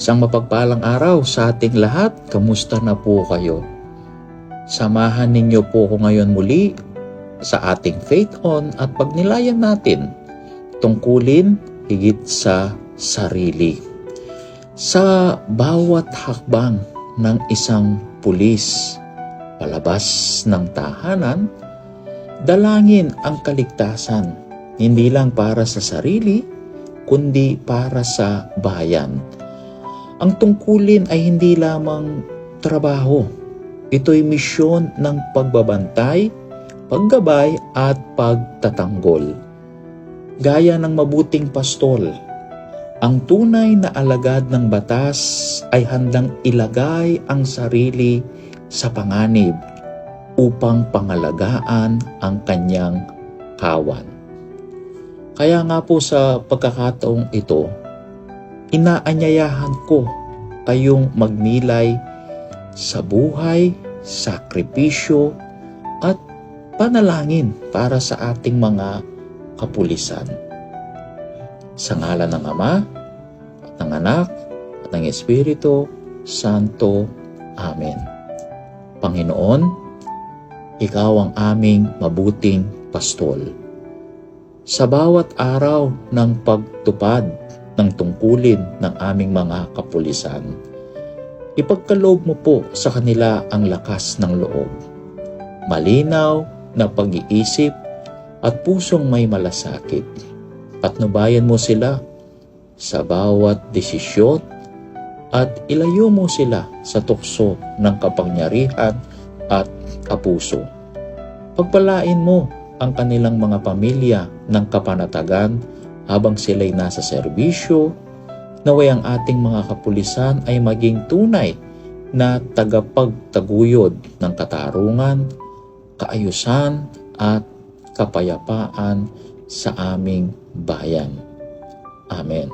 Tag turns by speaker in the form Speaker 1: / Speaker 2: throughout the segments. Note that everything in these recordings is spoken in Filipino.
Speaker 1: Isang mapagpalang araw sa ating lahat. Kamusta na po kayo? Samahan ninyo po ko ngayon muli sa ating Faith On at pagnilayan natin tungkulin higit sa sarili. Sa bawat hakbang ng isang pulis palabas ng tahanan, dalangin ang kaligtasan, hindi lang para sa sarili, kundi para sa bayan. Ang tungkulin ay hindi lamang trabaho. Ito'y misyon ng pagbabantay, paggabay at pagtatanggol. Gaya ng mabuting pastol, ang tunay na alagad ng batas ay handang ilagay ang sarili sa panganib upang pangalagaan ang kanyang kawan. Kaya nga po sa pagkakataong ito, inaanyayahan ko kayong magnilay sa buhay, sakripisyo at panalangin para sa ating mga kapulisan. Sa ngalan ng Ama, at ng Anak, at ng Espiritu Santo. Amen. Panginoon, Ikaw ang aming mabuting pastol. Sa bawat araw ng pagtupad ng tungkulin ng aming mga kapulisan, ipagkaloob mo po sa kanila ang lakas ng loob, malinaw na pag-iisip at pusong may malasakit. Patnubayan mo sila sa bawat desisyon at ilayo mo sila sa tukso ng kapangyarihan at kapuso. Pagpalain mo ang kanilang mga pamilya ng kapanatagan habang sila'y nasa serbisyo, naway ang ating mga kapulisan ay maging tunay na tagapagtaguyod ng katarungan, kaayusan at kapayapaan sa aming bayan. Amen.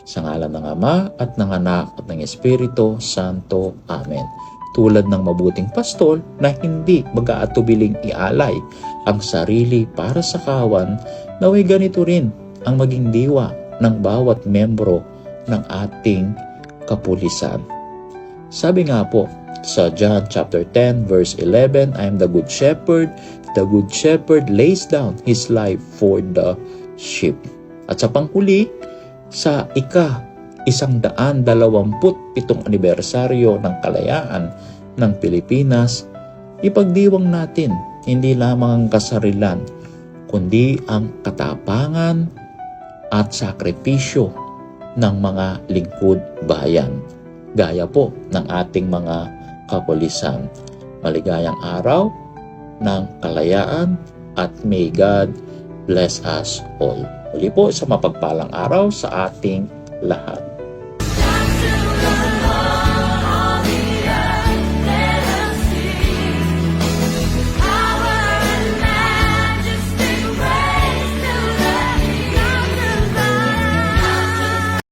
Speaker 1: Sa ngalan ng Ama at ng Anak at ng Espiritu Santo. Amen. Tulad ng mabuting pastol na hindi mag-aatubiling ialay ang sarili para sa kawan, naway ganito rin ang maging diwa ng bawat membro ng ating kapulisan. Sabi nga po sa John chapter 10 verse 11, I am the good shepherd. The good shepherd lays down his life for the sheep. At sa panghuli, sa ika-127 anibersaryo ng kalayaan ng Pilipinas, ipagdiwang natin hindi lamang ang kasarilan, kundi ang katapangan at sakripisyo ng mga lingkod bayan, gaya po ng ating mga kapulisan. Maligayang araw ng kalayaan at may God bless us all. Muli po sa mapagpalang araw sa ating lahat.